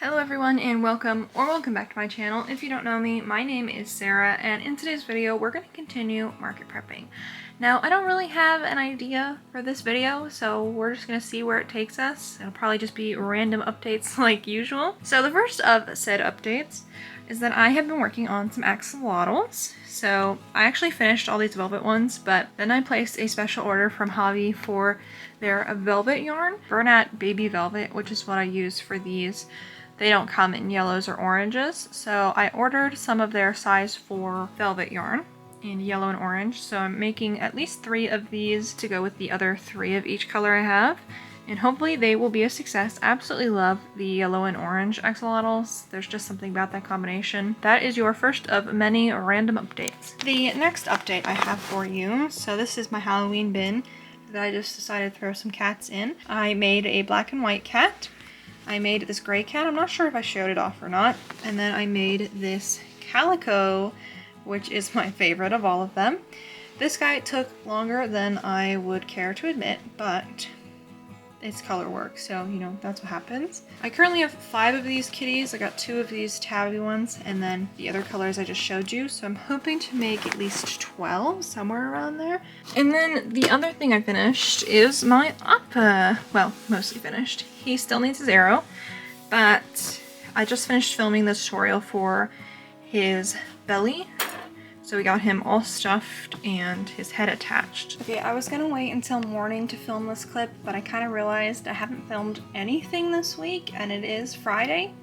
Hello everyone and welcome back to my channel. If you don't know me, my name is Sarah, and in today's video we're going to continue market prepping. Now I don't really have an idea for this video, so we're just going to see where it takes us. It'll probably just be random updates like usual. So the first of said updates is that I have been working on some axolotls. So I actually finished all these velvet ones, but then I placed a special order from Hobby for their velvet yarn, Bernat Baby Velvet, which is what I use for these. They don't come in yellows or oranges, so I ordered some of their size 4 velvet yarn in yellow and orange. So I'm making at least 3 of these to go with the other 3 of each color I have, and hopefully they will be a success. I absolutely love the yellow and orange axolotls. There's just something about that combination. That is your first of many random updates. The next update I have for you, so this is my Halloween bin that I just decided to throw some cats in. I made a black and white cat. I made this gray cat. I'm not sure if I showed it off or not. And then I made this calico, which is my favorite of all of them. This guy took longer than I would care to admit, but it's color work, so you know, that's what happens. I currently have 5 of these kitties. I got 2 of these tabby ones, and then the other colors I just showed you. So I'm hoping to make at least 12, somewhere around there. And then the other thing I finished is my Appa. Well, mostly finished. He still needs his arrow, but I just finished filming the tutorial for his belly. So we got him all stuffed and his head attached. Okay, I was gonna wait until morning to film this clip, but I kind of realized I haven't filmed anything this week, and it is Friday.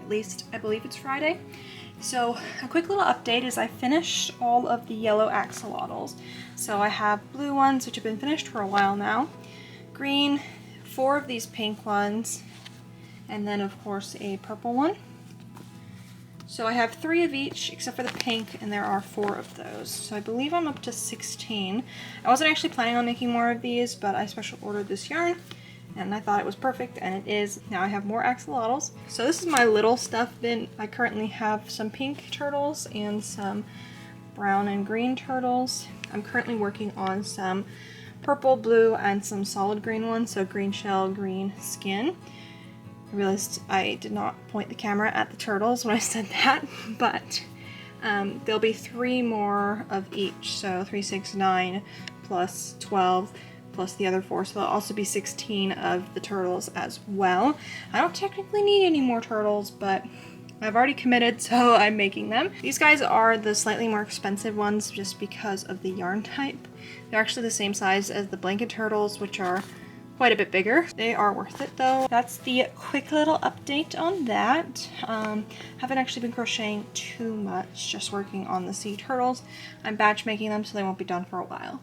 At least I believe it's Friday. So a quick little update is I finished all of the yellow axolotls. So I have blue ones, which have been finished for a while now, green, 4 of these pink ones, and then of course a purple one. So I have 3 of each except for the pink, and there are 4 of those. So I believe I'm up to 16. I wasn't actually planning on making more of these, but I special ordered this yarn and I thought it was perfect, and it is. Now I have more axolotls. So this is my little stuff bin. I currently have some pink turtles and some brown and green turtles. I'm currently working on some purple, blue, and some solid green ones, so green shell, green skin. I realized I did not point the camera at the turtles when I said that, but there'll be 3 more of each, so 3, 6, 9 plus 12 plus the other 4, so there'll also be 16 of the turtles as well. I don't technically need any more turtles, but I've already committed, so I'm making them. These guys are the slightly more expensive ones just because of the yarn type. They're actually the same size as the blanket turtles, which are quite a bit bigger. They are worth it though. That's the quick little update on that. Haven't actually been crocheting too much, just working on the sea turtles. I'm batch making them, so they won't be done for a while.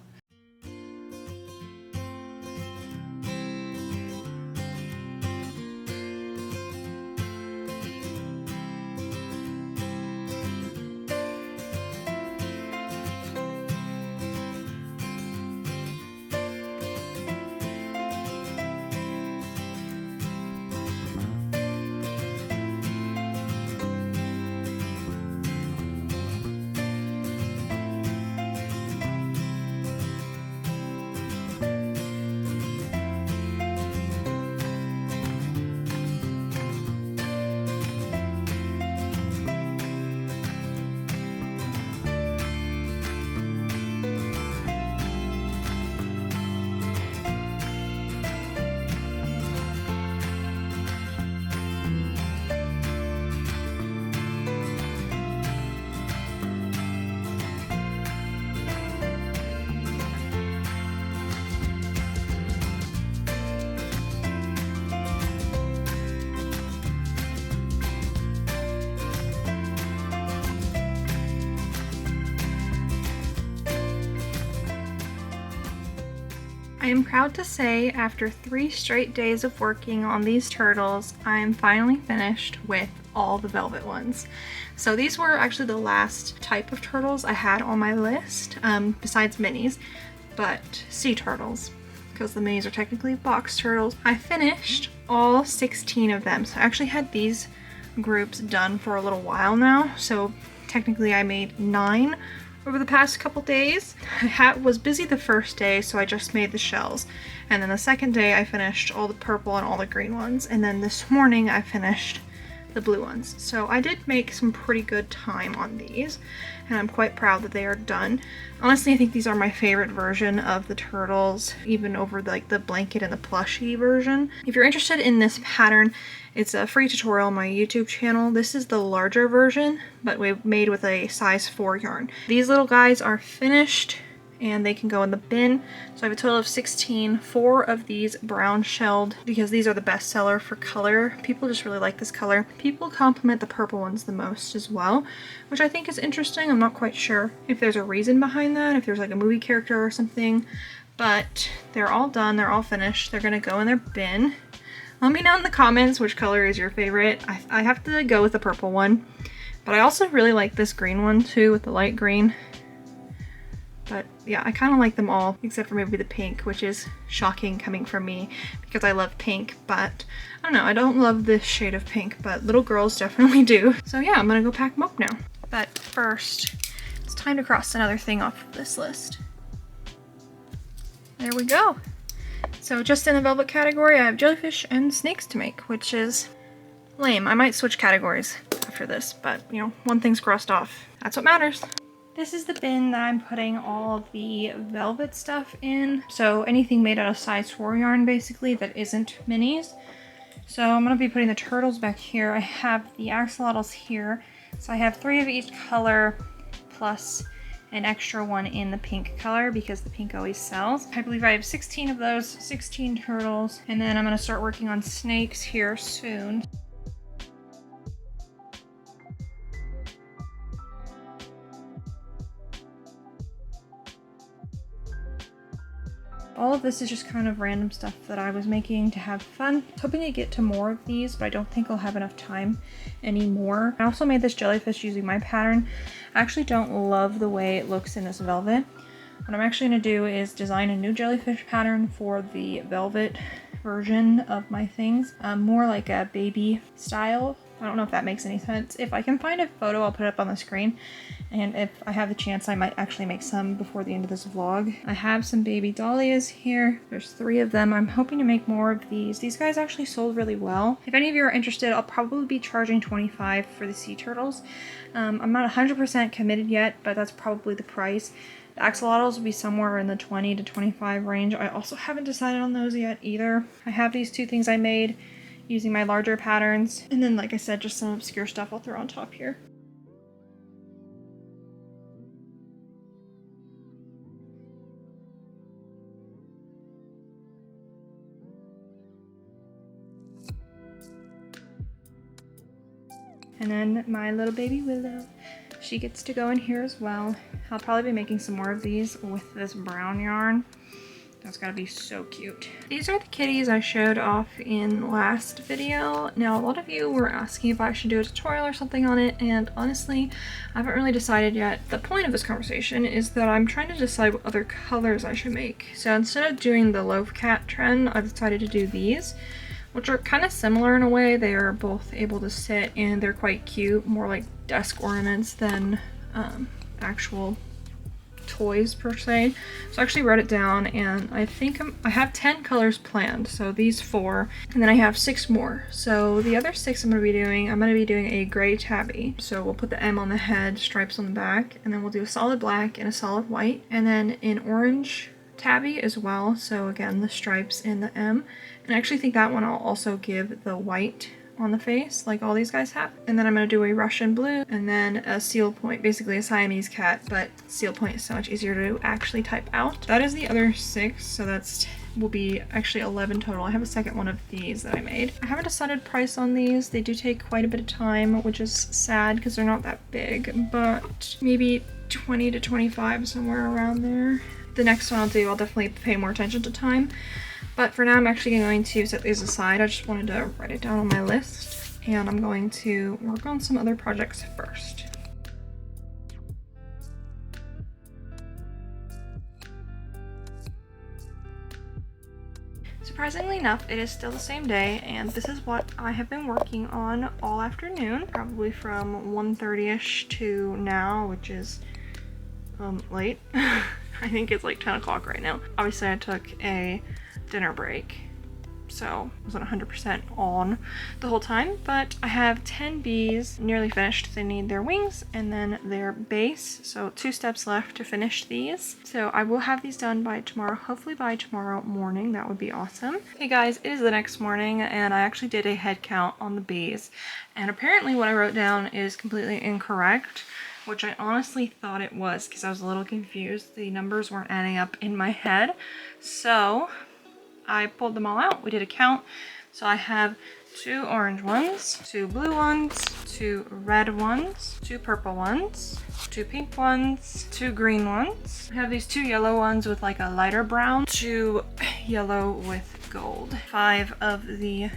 I am proud to say, after 3 straight days of working on these turtles, I am finally finished with all the velvet ones. So these were actually the last type of turtles I had on my list, besides minis, but sea turtles, because the minis are technically box turtles. I finished all 16 of them, so I actually had these groups done for a little while now, so technically I made 9 over the past couple days. I was busy the first day, so I just made the shells, and then the second day I finished all the purple and all the green ones, and then this morning I finished the blue ones. So I did make some pretty good time on these, and I'm quite proud that they are done. Honestly, I think these are my favorite version of the turtles, even over like the blanket and the plushie version. If you're interested in this pattern, it's a free tutorial on my YouTube channel. This is the larger version, but we've made with a size 4 yarn. These little guys are finished and they can go in the bin. So I have a total of 16, 4 of these brown shelled, because these are the best seller for color. People just really like this color. People compliment the purple ones the most as well, which I think is interesting. I'm not quite sure if there's a reason behind that, if there's like a movie character or something, but they're all done, they're all finished. They're gonna go in their bin. Let me know in the comments which color is your favorite. I have to go with the purple one, but I also really like this green one too, with the light green. But yeah, I kind of like them all, except for maybe the pink, which is shocking coming from me because I love pink, but I don't know, I don't love this shade of pink, but little girls definitely do. So yeah, I'm gonna go pack them up now. But first, it's time to cross another thing off this list. There we go. So just in the velvet category, I have jellyfish and snakes to make, which is lame. I might switch categories after this, but you know, one thing's crossed off. That's what matters. This is the bin that I'm putting all of the velvet stuff in. So anything made out of size 4 yarn basically that isn't minis. So I'm going to be putting the turtles back here. I have the axolotls here. So I have 3 of each color plus an extra one in the pink color because the pink always sells. I believe I have 16 of those, 16 turtles. And then I'm going to start working on snakes here soon. All of this is just kind of random stuff that I was making to have fun. I was hoping to get to more of these, but I don't think I'll have enough time anymore. I also made this jellyfish using my pattern. I actually don't love the way it looks in this velvet. What I'm actually going to do is design a new jellyfish pattern for the velvet version of my things. More like a baby style. I don't know if that makes any sense. If I can find a photo, I'll put it up on the screen. And if I have the chance, I might actually make some before the end of this vlog. I have some baby dahlias here. There's 3 of them. I'm hoping to make more of these. These guys actually sold really well. If any of you are interested, I'll probably be charging $25 for the sea turtles. I'm not 100% committed yet, but that's probably the price. The axolotls will be somewhere in the 20 to 25 range. I also haven't decided on those yet either. I have these 2 things I made using my larger patterns. And then, like I said, just some obscure stuff I'll throw on top here. And then my little baby Willow, she gets to go in here as well. I'll probably be making some more of these with this brown yarn. That's gotta be so cute. These are the kitties I showed off in last video. Now, a lot of you were asking if I should do a tutorial or something on it, and honestly, I haven't really decided yet. The point of this conversation is that I'm trying to decide what other colors I should make. So instead of doing the loaf cat trend, I decided to do these, which are kind of similar in a way. They are both able to sit and they're quite cute, more like desk ornaments than actual toys per se. So I actually wrote it down, and I think I have 10 colors planned. So these 4, and then I have 6 more. So the other 6 I'm going to be doing a gray tabby. So we'll put the M on the head, stripes on the back, and then we'll do a solid black and a solid white, and then in orange tabby as well. So again, the stripes and the M. And I actually think that one I'll also give the white on the face like all these guys have. And then I'm going to do a Russian blue and then a seal point, basically a Siamese cat, but seal point is so much easier to actually type out. That is the other 6, so that's will be actually 11 total. I have a second one of these that I made. I haven't decided price on these. They do take quite a bit of time, which is sad because they're not that big, but maybe 20 to 25, somewhere around there. The next one I'll definitely pay more attention to time. But for now, I'm actually going to set these aside. I just wanted to write it down on my list, and I'm going to work on some other projects first. Surprisingly enough, it is still the same day, and this is what I have been working on all afternoon, probably from 1:30ish to now, which is late. I think it's like 10 o'clock right now. Obviously, I took a dinner break, so I wasn't 100% on the whole time, but I have 10 bees nearly finished. They need their wings and then their base, so 2 steps left to finish these. So I will have these done by tomorrow, hopefully by tomorrow morning. That would be awesome. Hey guys, it is the next morning and I actually did a head count on the bees, and apparently what I wrote down is completely incorrect, which I honestly thought it was because I was a little confused. The numbers weren't adding up in my head. So I pulled them all out. We did a count. So I have 2 orange ones, 2 blue ones, 2 red ones, 2 purple ones, 2 pink ones, 2 green ones. I have these 2 yellow ones with like a lighter brown, 2 yellow with gold, 5 of the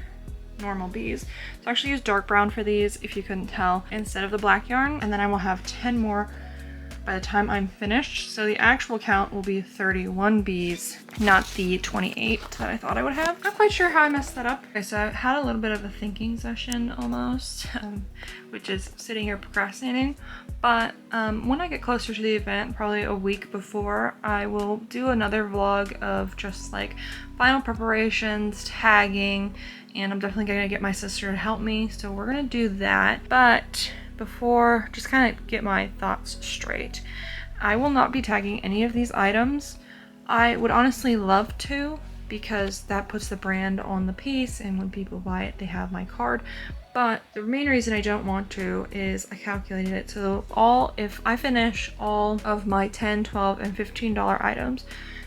normal bees. So I actually use dark brown for these, if you couldn't tell, instead of the black yarn, and then I will have 10 more by the time I'm finished. So the actual count will be 31 bees, not the 28 that I thought I would have. Not quite sure how I messed that up. Okay, so I had a little bit of a thinking session almost, which is sitting here procrastinating. But when I get closer to the event, probably a week before, I will do another vlog of just like final preparations, tagging, and I'm definitely gonna get my sister to help me. So we're gonna do that. But before, just kind of get my thoughts straight, I will not be tagging any of these items. I would honestly love to, because that puts the brand on the piece, and when people buy it, they have my card. But the main reason I don't want to is I calculated it. So if I finish all of my $10, $12, and $15 items,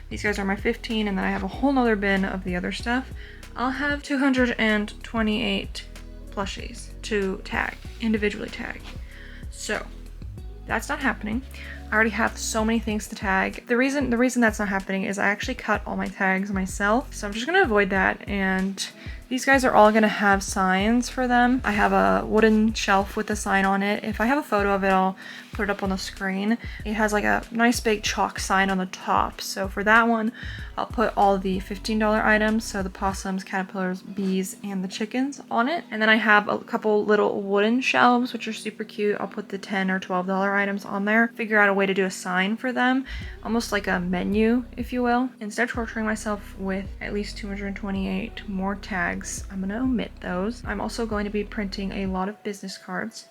these guys are my 15, and then I have a whole nother bin of the other stuff, I'll have 228 plushies to tag, individually tag. So that's not happening. I already have so many things to tag. The reason that's not happening is I actually cut all my tags myself, so I'm just gonna avoid that. And these guys are all gonna have signs for them. I have a wooden shelf with a sign on it. If I have a photo of it, I'll put it up on the screen. It has like a nice big chalk sign on the top. So for that one, I'll put all the $15 items, so the possums, caterpillars, bees, and the chickens on it. And then I have a couple little wooden shelves, which are super cute. I'll put the $10 or $12 items on there. Figure out a way to do a sign for them, almost like a menu, if you will. Instead of torturing myself with at least 228 more tags, I'm gonna omit those. I'm also going to be printing a lot of business cards.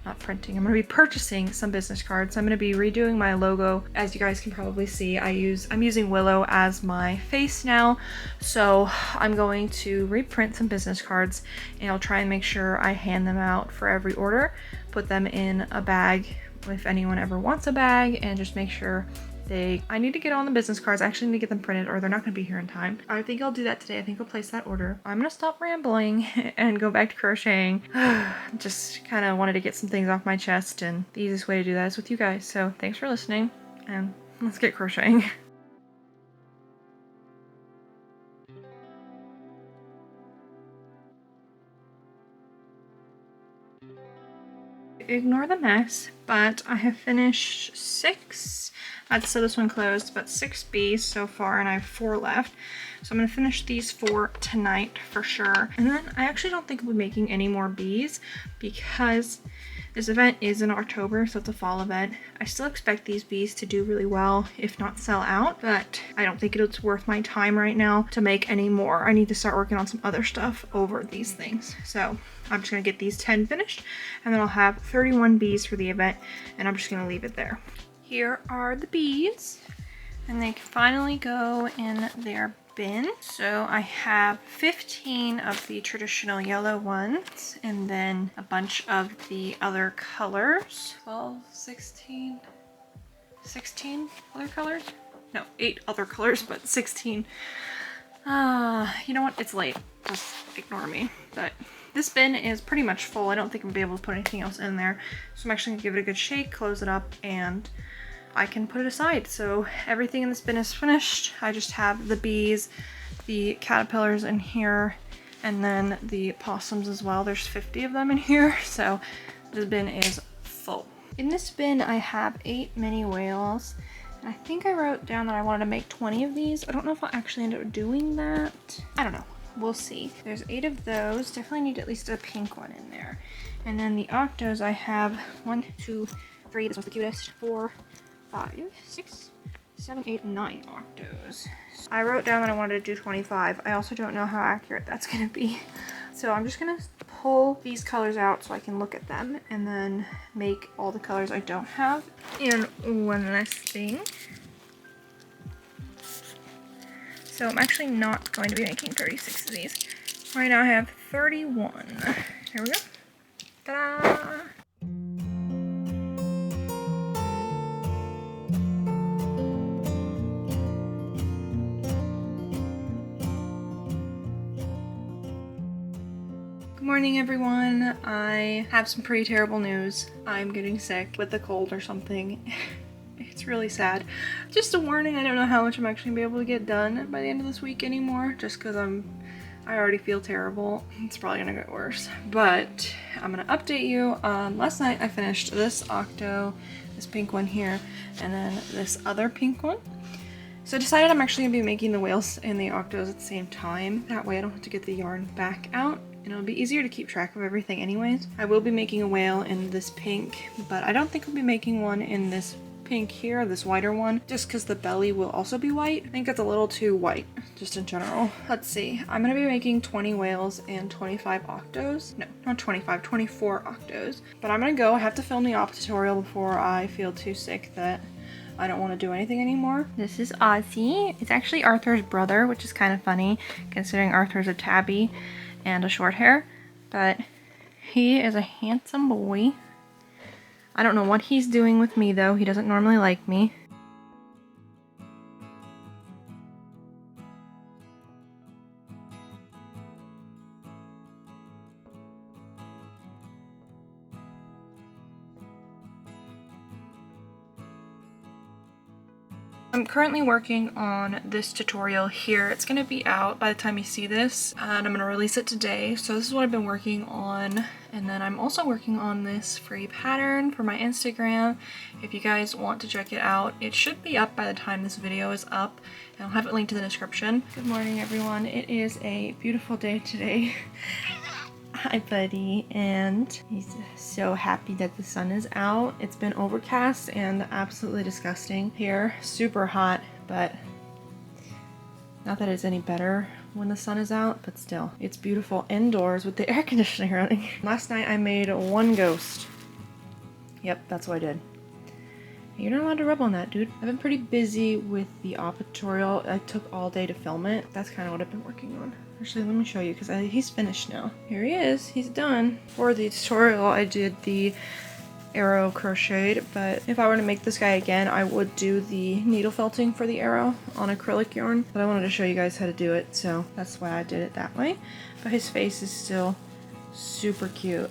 Not printing, I'm gonna be purchasing some business cards. I'm gonna be redoing my logo. As you guys can probably see, I'm using Willow as my face now. So I'm going to reprint some business cards, and I'll try and make sure I hand them out for every order, put them in a bag if anyone ever wants a bag, and just make sure I need to get on the business cards. I actually need to get them printed or they're not gonna be here in time. I think I'll do that today. I think I'll place that order. I'm gonna stop rambling and go back to crocheting. Just kind of wanted to get some things off my chest, and the easiest way to do that is with you guys. So thanks for listening, and let's get crocheting. Ignore the mess, but I have finished 6. So this one closed, but 6 bees so far, and I have 4 left. So I'm gonna finish these 4 tonight for sure. And then I actually don't think I'll be making any more bees because this event is in October, so it's a fall event. I still expect these bees to do really well, if not sell out, but I don't think it's worth my time right now to make any more. I need to start working on some other stuff over these things. So I'm just gonna get these 10 finished, and then I'll have 31 bees for the event, and I'm just gonna leave it there. Here are the bees, and they can finally go in their bin. So I have 15 of the traditional yellow ones, and then a bunch of the other colors. 12, 16 other colors? No, 8 other colors, but 16. You know what? It's late. Just ignore me. But this bin is pretty much full. I don't think I'm gonna be able to put anything else in there. So I'm actually gonna give it a good shake, close it up, and I can put it aside. So everything in this bin is finished. I just have the bees, the caterpillars in here, and then the possums as well. There's 50 of them in here, so this bin is full. In this bin I have 8 mini whales, and I think I wrote down that I wanted to make 20 of these. I don't know if I'll actually end up doing that. I don't know. We'll see. There's 8 of those. Definitely need at least a pink one in there. And then the octos I have 1, 2, 3. This one's the cutest. 4, 5, 6, 7, 8, 9 octos. I wrote down that I wanted to do 25. I also don't know how accurate that's gonna be. So I'm just gonna pull these colors out so I can look at them and then make all the colors I don't have. And one last thing. So I'm actually not going to be making 36 of these. Right now I have 31. Here we go. Ta-da! Good morning, everyone. I have some pretty terrible news. I'm getting sick with a cold or something. It's really sad. Just a warning, I don't know how much I'm actually gonna be able to get done by the end of this week anymore, just because I already feel terrible. It's probably gonna get worse. But I'm gonna update you. Last night I finished this octo, this pink one here, and then this other pink one. So I decided I'm actually gonna be making the whales and the octos at the same time. That way I don't have to get the yarn back out, and it'll be easier to keep track of everything anyways. I will be making a whale in this pink, but I don't think I'll be making one in this pink here, this whiter one, just because the belly will also be white. I think it's a little too white, just in general. Let's see. I'm gonna be making 20 whales and 25 octos. No, not 25, 24 octos. But I'm gonna go. I have to film the op tutorial before I feel too sick that I don't want to do anything anymore. This is Ozzy. It's actually Arthur's brother, which is kind of funny considering Arthur's a tabby and a short hair, but he is a handsome boy. I don't know what he's doing with me though. He doesn't normally like me. I'm currently working on this tutorial here. It's going to be out by the time you see this, and I'm going to release it today. So this is what I've been working on, and then I'm also working on this free pattern for my Instagram. If you guys want to check it out, it should be up by the time this video is up, and I'll have it linked in the description. Good morning, everyone. It is a beautiful day today. Hi, buddy. And he's so happy that the sun is out. It's been overcast and absolutely disgusting here. Super hot, but not that it's any better when the sun is out, but still. It's beautiful indoors with the air conditioning running. Last night I made one ghost. Yep, that's what I did. You're not allowed to rub on that, dude. I've been pretty busy with the op tutorial. I took all day to film it. That's kind of what I've been working on. Actually, let me show you because he's finished now. Here he is. He's done. For the tutorial, I did the arrow crocheted, but if I were to make this guy again, I would do the needle felting for the arrow on acrylic yarn. But I wanted to show you guys how to do it, so that's why I did it that way. But his face is still super cute.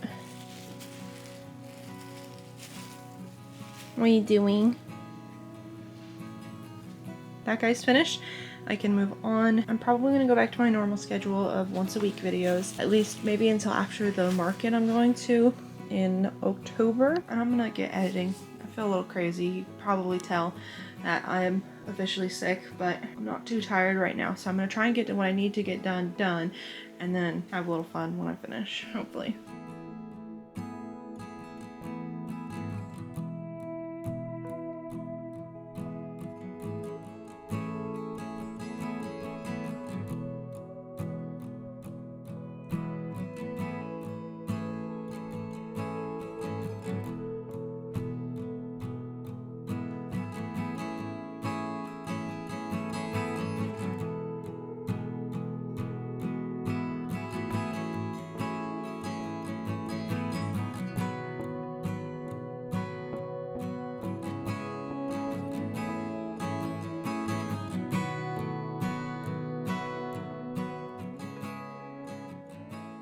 What are you doing? That guy's finished. I can move on. I'm probably going to go back to my normal schedule of once a week videos, at least maybe until after the market I'm going to in October. And I'm going to get editing. I feel a little crazy. You can probably tell that I'm officially sick, but I'm not too tired right now. So I'm going to try and get to what I need to get done, and then have a little fun when I finish, hopefully.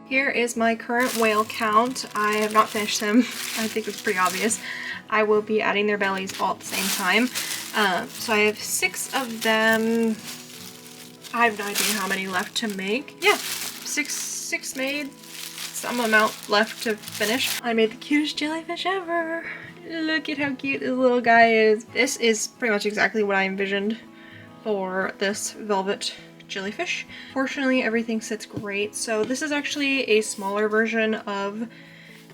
Here is my current whale count. I have not finished them. I think it's pretty obvious. I will be adding their bellies all at the same time. So I have 6 of them. I have no idea how many left to make. Yeah, six made. Some amount left to finish. I made the cutest jellyfish ever. Look at how cute this little guy is. This is pretty much exactly what I envisioned for this velvet jellyfish. Fortunately, everything sits great. So this is actually a smaller version of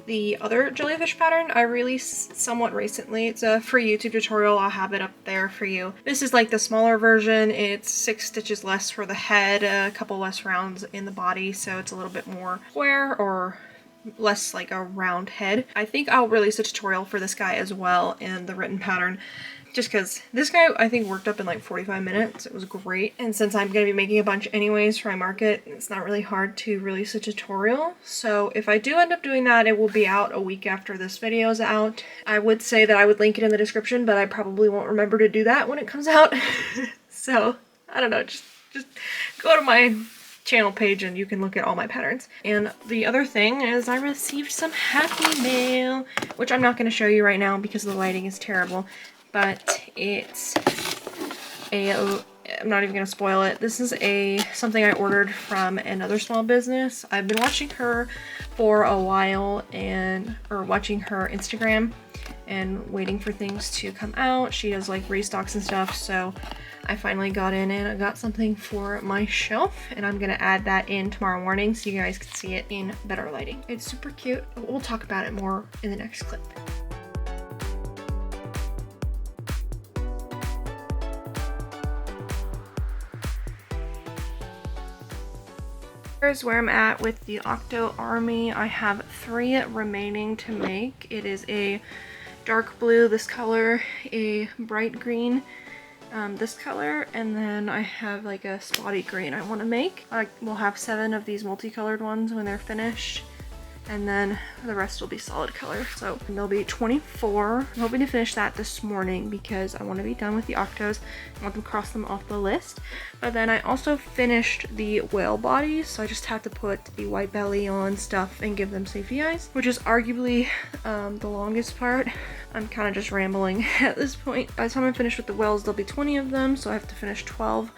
the other jellyfish pattern I released somewhat recently. It's a free YouTube tutorial. I'll have it up there for you. This is like the smaller version. It's 6 stitches less for the head, a couple less rounds in the body, so it's a little bit more square or less like a round head. I think I'll release a tutorial for this guy as well and the written pattern, just because this guy I think worked up in like 45 minutes. It was great, and since I'm going to be making a bunch anyways for my market, it's not really hard to release a tutorial. So if I do end up doing that, it will be out a week after this video is out. I would say that I would link it in the description, but I probably won't remember to do that when it comes out. So I don't know, just go to my channel page and you can look at all my patterns. And the other thing is I received some happy mail, which I'm not going to show you right now because the lighting is terrible, but it's I'm not even going to spoil it. This is something I ordered from another small business. I've been watching her for a while or watching her Instagram and waiting for things to come out. She does like restocks and stuff, so I finally got in and I got something for my shelf, and I'm gonna add that in tomorrow morning so you guys can see it in better lighting. It's super cute. We'll talk about it more in the next clip. Here's where I'm at with the Octo Army. I have 3 remaining to make. It is a dark blue, this color, a bright green, this color, and then I have like a spotty green I want to make. I will have 7 of these multicolored ones when they're finished, and then the rest will be solid color. So there'll be 24. I'm hoping to finish that this morning because I want to be done with the octos. I want to cross them off the list. But then I also finished the whale bodies, so I just have to put the white belly on stuff and give them safety eyes, which is arguably the longest part. I'm kind of just rambling at this point. By the time I'm finished with the whales, there'll be 20 of them, so I have to finish 12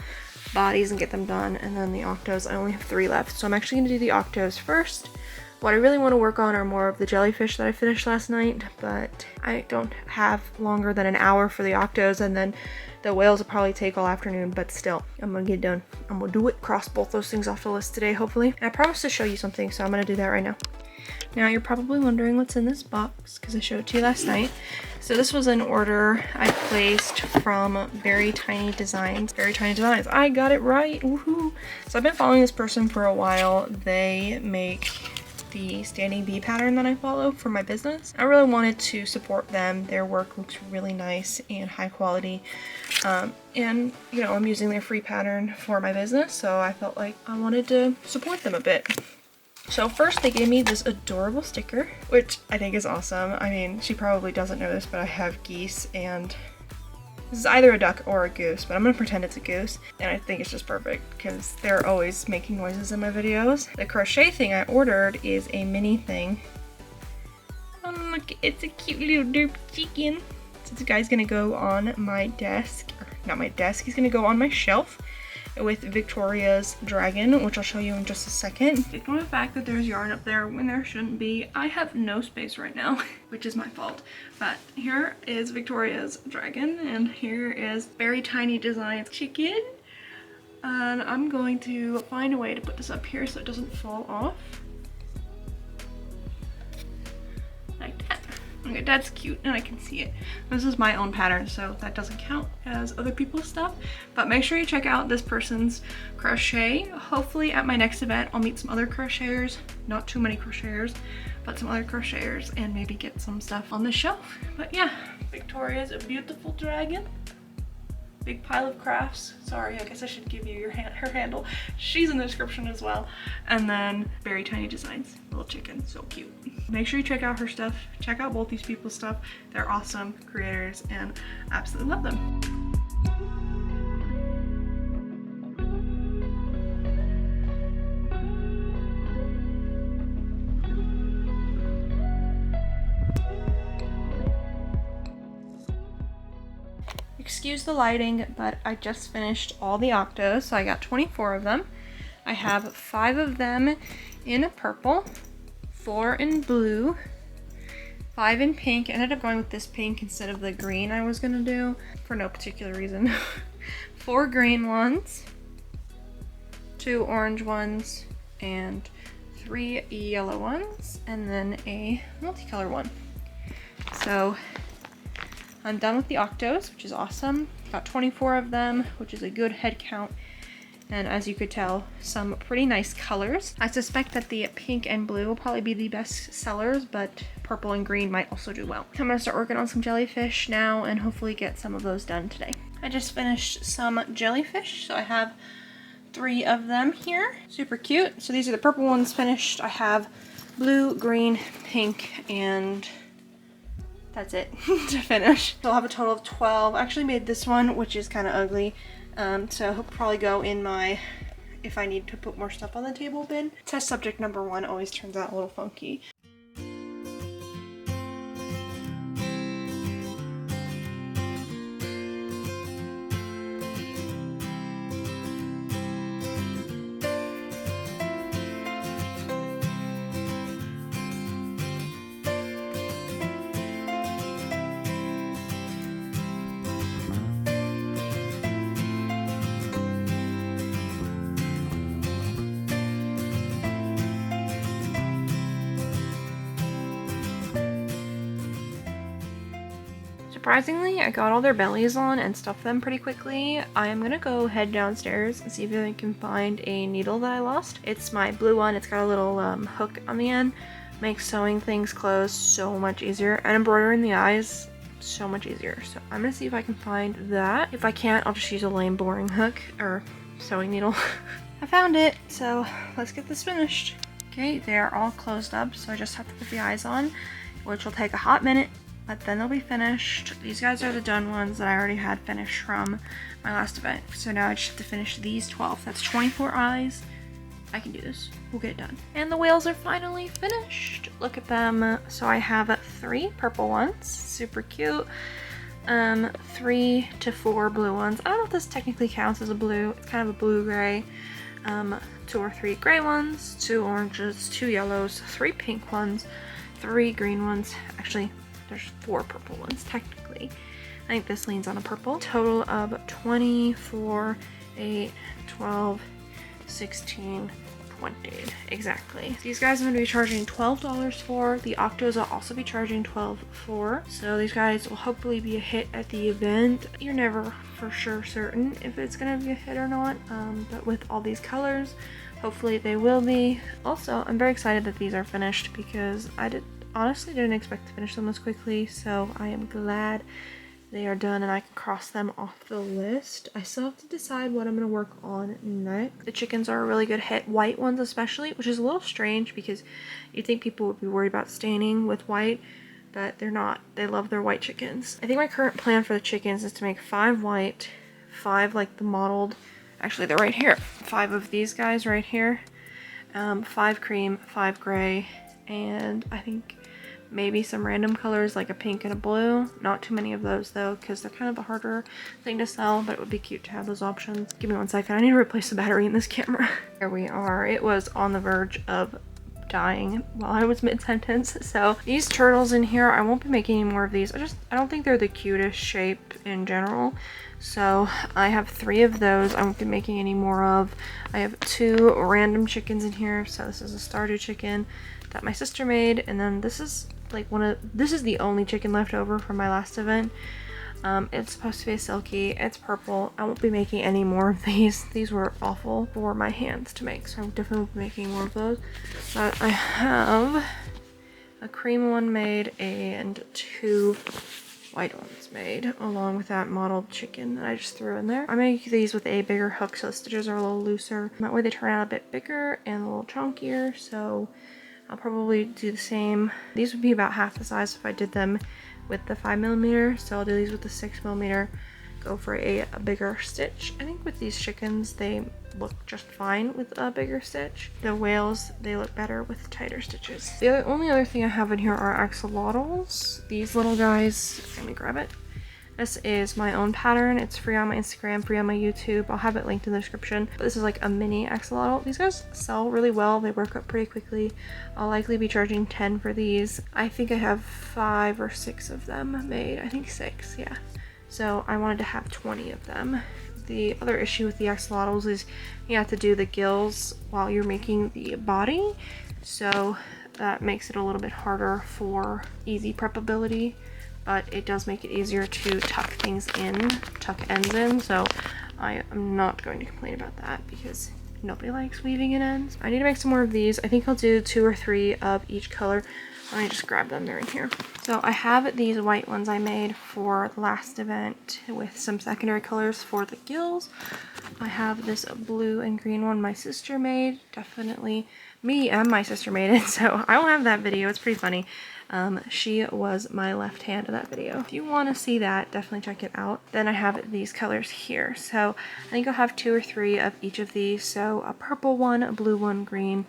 bodies and get them done. And then the octos, I only have 3 left, so I'm actually going to do the octos first. What I really want to work on are more of the jellyfish that I finished last night, but I don't have longer than an hour for the octos, and then the whales will probably take all afternoon, but still, I'm gonna get done. I'm gonna do it, cross both those things off the list today, hopefully. And I promised to show you something, so I'm gonna do that right now. Now, you're probably wondering what's in this box, because I showed it to you last night. So this was an order I placed from Very Tiny Designs. Very Tiny Designs, I got it right, woohoo! So I've been following this person for a while. They make the standing bee pattern that I follow for my business. I really wanted to support them. Their work looks really nice and high quality, and you know, I'm using their free pattern for my business, so I felt like I wanted to support them a bit. So first they gave me this adorable sticker, which I think is awesome. I mean, she probably doesn't know this, but I have geese, and this is either a duck or a goose, but I'm gonna pretend it's a goose, and I think it's just perfect because they're always making noises in my videos. The crochet thing I ordered is a mini thing. Oh look, it's a cute little derp chicken. So this guy's gonna go on my desk, or not my desk, he's gonna go on my shelf with Victoria's dragon, which I'll show you in just a second. Ignore the fact that there's yarn up there when there shouldn't be. I have no space right now, which is my fault. But here is Victoria's dragon, and here is Very Tiny Designs chicken. And I'm going to find a way to put this up here so it doesn't fall off. Like that. Okay, that's cute and I can see it. This is my own pattern, so that doesn't count as other people's stuff. But make sure you check out this person's crochet. Hopefully at my next event I'll meet some other crocheters, not too many crocheters, but some other crocheters, and maybe get some stuff on the shelf. But yeah, Victoria's a beautiful dragon. Big pile of crafts. Sorry, I guess I should give you her handle. She's in the description as well. And then Very Tiny Designs, little chicken, so cute. Make sure you check out her stuff. Check out both these people's stuff. They're awesome creators and absolutely love them. Excuse the lighting, but I just finished all the octos, so I got 24 of them. I have 5 of them in purple, 4 in blue, 5 in pink. I ended up going with this pink instead of the green I was gonna do for no particular reason. 4 green ones, 2 orange ones, and 3 yellow ones, and then a multicolor one. So I'm done with the octos, which is awesome. Got 24 of them, which is a good head count. And as you could tell, some pretty nice colors. I suspect that the pink and blue will probably be the best sellers, but purple and green might also do well. I'm gonna start working on some jellyfish now and hopefully get some of those done today. I just finished some jellyfish, so I have 3 of them here. Super cute. So these are the purple ones finished. I have blue, green, pink, and that's it to finish. So I'll have a total of 12. I actually made this one, which is kind of ugly. So he'll probably go in my, if I need to put more stuff on the table, bin. Test subject number 1 always turns out a little funky. Surprisingly, I got all their bellies on and stuffed them pretty quickly. I am gonna go head downstairs and see if I can find a needle that I lost. It's my blue one. It's got a little hook on the end. Makes sewing things close so much easier, and embroidering the eyes so much easier. So I'm gonna see if I can find that. If I can't, I'll just use a lame boring hook or sewing needle. I found it, so let's get this finished. Okay, they're all closed up, so I just have to put the eyes on, which will take a hot minute. But then they'll be finished. These guys are the done ones that I already had finished from my last event. So now I just have to finish these 12. That's 24 eyes. I can do this. We'll get it done. And the whales are finally finished. Look at them. So I have 3 purple ones. Super cute. 3 to 4 blue ones. I don't know if this technically counts as a blue. It's kind of a blue-gray. 2 or 3 gray ones. 2 oranges. 2 yellows. 3 pink ones. 3 green ones. Actually, there's 4 purple ones technically. I think this leans on a purple. Total of 24, 8, 12, 16, 20. Exactly. These guys I'm going to be charging $12 for. The octos I'll also be charging $12 for. So these guys will hopefully be a hit at the event. You're never for sure certain if it's going to be a hit or not. But with all these colors, hopefully they will be. Also, I'm very excited that these are finished because I honestly didn't expect to finish them this quickly, so I am glad they are done and I can cross them off the list. I still have to decide what I'm going to work on next. The chickens are a really good hit, white ones especially, which is a little strange because you'd think people would be worried about staining with white, but they're not. They love their white chickens. I think my current plan for the chickens is to make 5 white, 5 like the mottled, actually they're right here, 5 of these guys right here, 5 cream, 5 gray, and I think maybe some random colors like a pink and a blue. Not too many of those though, because they're kind of a harder thing to sell, but it would be cute to have those options. Give me 1 second. I need to replace the battery in this camera. Here we are. It was on the verge of dying while I was mid-sentence. So these turtles in here, I won't be making any more of these. I don't think they're the cutest shape in general. So I have 3 of those I won't be making any more of. I have 2 random chickens in here. So this is a Stardew chicken that my sister made, and then this is like this is the only chicken left over from my last event. It's supposed to be a silky. It's purple. I won't be making any more of these. These were awful for my hands to make, so I definitely won't be making more of those. But I have a cream one made and 2 white ones made, along with that mottled chicken that I just threw in there. I make these with a bigger hook so the stitches are a little looser. That way they turn out a bit bigger and a little chunkier, so I'll probably do the same. These would be about half the size if I did them with the 5mm, so I'll do these with the 6mm, go for a bigger stitch. I think with these chickens, they look just fine with a bigger stitch. The whales, they look better with tighter stitches. The only other thing I have in here are axolotls. These little guys, let me grab it. This is my own pattern. It's free on my Instagram, free on my YouTube. I'll have it linked in the description. But this is like a mini axolotl. These guys sell really well. They work up pretty quickly. I'll likely be charging 10 for these. I think I have 5 or 6 of them made. I think 6, yeah. So I wanted to have 20 of them. The other issue with the axolotls is you have to do the gills while you're making the body, so that makes it a little bit harder for easy prepability, but it does make it easier to tuck things in, tuck ends in, so I am not going to complain about that because nobody likes weaving in ends. I need to make some more of these. I think I'll do 2 or 3 of each color. Let me just grab them, they're in here. So I have these white ones I made for the last event with some secondary colors for the gills. I have this blue and green one my sister made. Definitely me and my sister made it, so I will have that video. It's pretty funny. She was my left hand in that video. If you want to see that, definitely check it out. Then I have these colors here. So I think I'll have 2 or 3 of each of these. So a purple one, a blue one, green,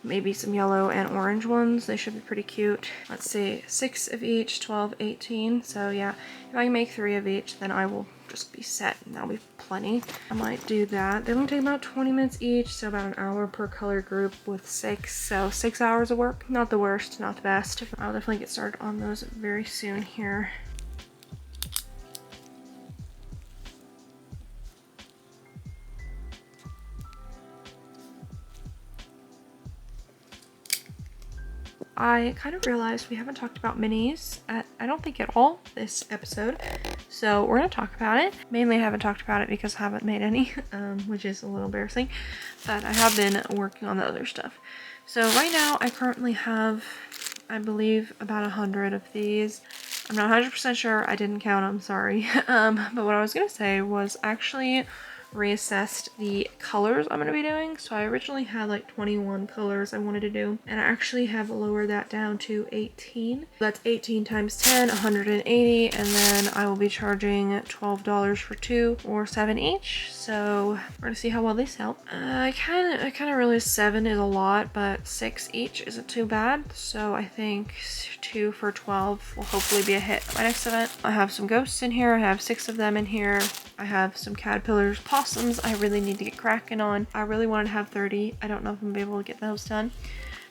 maybe some yellow and orange ones. They should be pretty cute. Let's see, 6 of each, 12, 18. So yeah, if I can make 3 of each, then I will just be set and that'll be plenty. I might do that. They only take about 20 minutes each, so about an hour per color group with 6. So 6 hours of work. Not the worst, not the best. I'll definitely get started on those very soon here. I kind of realized we haven't talked about minis, I don't think at all this episode, so we're going to talk about it. Mainly I haven't talked about it because I haven't made any, which is a little embarrassing, but I have been working on the other stuff. So right now I currently have, I believe, about 100 of these. I'm not 100% sure, I didn't count, I'm sorry. But what I was going to say was actually reassessed the colors I'm going to be doing. So I originally had like 21 colors I wanted to do, and I actually have lowered that down to 18. That's 18 times 10, 180, and then I will be charging $12 for 2 or 7 each. So we're gonna see how well they sell. I kind of realized 7 is a lot, but 6 each isn't too bad. So I think 2 for 12 will hopefully be a hit at my next event. I have some ghosts in here. I have 6 of them in here. I have some caterpillars, possums I really need to get cracking on. I really wanted to have 30. I don't know if I'm gonna be able to get those done.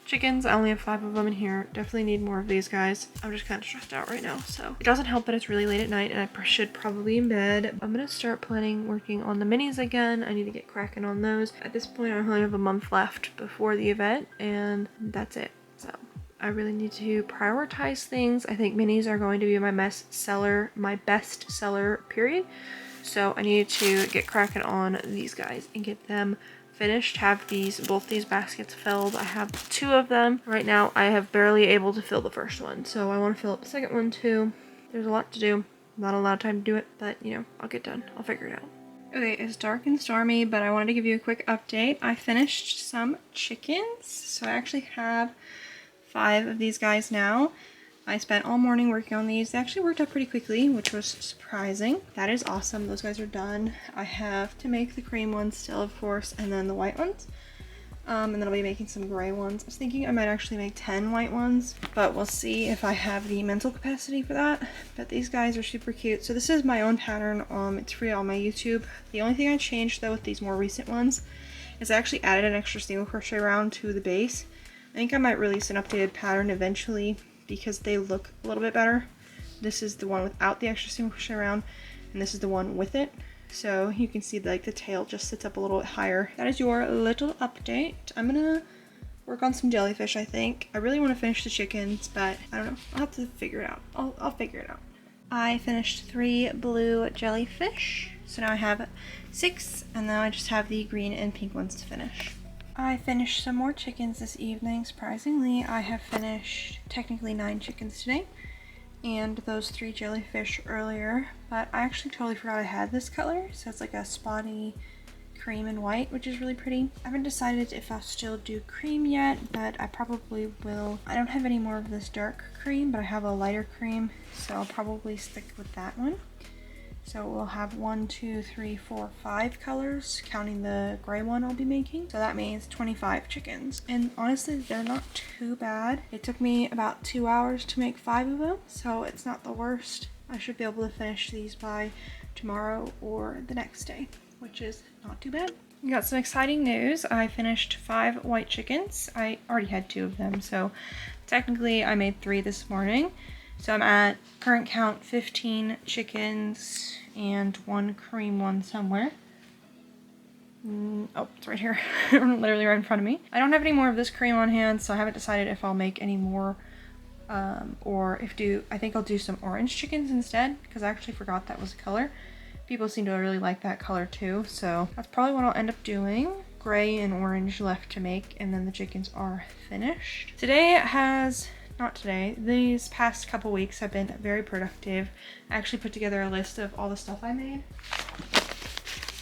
Chickens, I only have 5 of them in here. Definitely need more of these guys. I'm just kind of stressed out right now, so. It doesn't help that it's really late at night and I should probably be in bed. I'm gonna start working on the minis again. I need to get cracking on those. At this point, I only have a month left before the event, and that's it. So I really need to prioritize things. I think minis are going to be my best seller period. So I need to get cracking on these guys and get them finished, have both these baskets filled. I have 2 of them. Right now I have barely able to fill the first one, so I want to fill up the second one too. There's a lot to do. Not a lot of time to do it, but you know, I'll get done. I'll figure it out. Okay, it's dark and stormy, but I wanted to give you a quick update. I finished some chickens, so I actually have 5 of these guys now. I spent all morning working on these. They actually worked out pretty quickly, which was surprising. That is awesome. Those guys are done. I have to make the cream ones still, of course, and then the white ones. And then I'll be making some gray ones. I was thinking I might actually make 10 white ones, but we'll see if I have the mental capacity for that. But these guys are super cute. So this is my own pattern. It's free on my YouTube. The only thing I changed though with these more recent ones is I actually added an extra single crochet round to the base. I think I might release an updated pattern eventually, because they look a little bit better. This is the one without the extra single crochet round, and this is the one with it. So you can see like the tail just sits up a little bit higher. That is your little update. I'm gonna work on some jellyfish, I think. I really want to finish the chickens, but I don't know. I'll have to figure it out. I'll figure it out. I finished 3 blue jellyfish. So now I have 6, and now I just have the green and pink ones to finish. I finished some more chickens this evening. Surprisingly, I have finished technically 9 chickens today, and those 3 jellyfish earlier, but I actually totally forgot I had this color, so it's like a spotty cream and white, which is really pretty. I haven't decided if I'll still do cream yet, but I probably will. I don't have any more of this dark cream, but I have a lighter cream, so I'll probably stick with that one. So we'll have 1, 2, 3, 4, 5 colors, counting the gray one I'll be making. So that means 25 chickens. And honestly, they're not too bad. It took me about 2 hours to make 5 of them, so it's not the worst. I should be able to finish these by tomorrow or the next day, which is not too bad. We got some exciting news. I finished 5 white chickens. I already had 2 of them, so technically I made 3 this morning. So I'm at current count 15 chickens and 1 cream one somewhere. Oh, it's right here. Literally right in front of me. I don't have any more of this cream on hand, so I haven't decided if I'll make any more or I think I'll do some orange chickens instead, because I actually forgot that was a color. People seem to really like that color too, so that's probably what I'll end up doing. Gray and orange left to make, and then the chickens are finished. These past couple weeks have been very productive. I actually put together a list of all the stuff I made.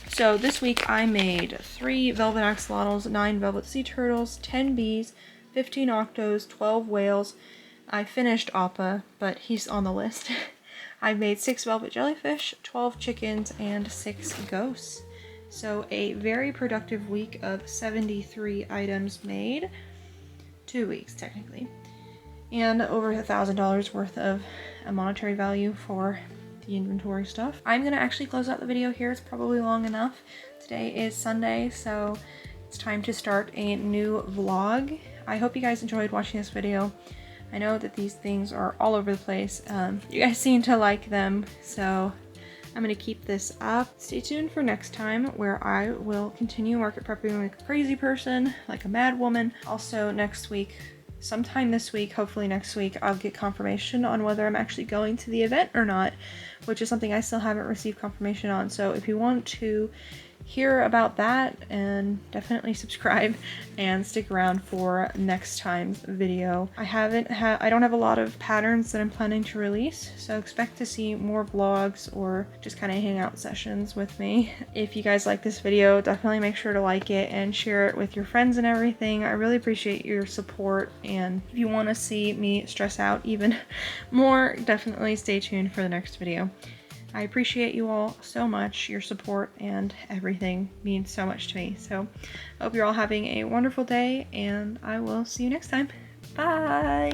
So this week I made 3 velvet axolotls, 9 velvet sea turtles, 10 bees, 15 octos, 12 whales. I finished Appa, but he's on the list. I made 6 velvet jellyfish, 12 chickens, and 6 ghosts. So a very productive week of 73 items made. 2 weeks technically. And over $1,000 worth of a monetary value for the inventory stuff. I'm gonna actually close out the video here. It's probably long enough. Today is Sunday, so it's time to start a new vlog. I hope you guys enjoyed watching this video. I know that these things are all over the place. You guys seem to like them, so I'm gonna keep this up. Stay tuned for next time, where I will continue market prepping like a crazy person, like a mad woman. Also next week, sometime this week, hopefully next week, I'll get confirmation on whether I'm actually going to the event or not, which is something I still haven't received confirmation on. So if you want to hear about that, and definitely subscribe and stick around for next time's video. I don't have a lot of patterns that I'm planning to release, so expect to see more vlogs or just kind of hangout sessions with me. If you guys like this video, definitely make sure to like it and share it with your friends and everything. I really appreciate your support, and if you want to see me stress out even more, definitely stay tuned for the next video. I appreciate you all so much. Your support and everything means so much to me. So I hope you're all having a wonderful day, and I will see you next time. Bye!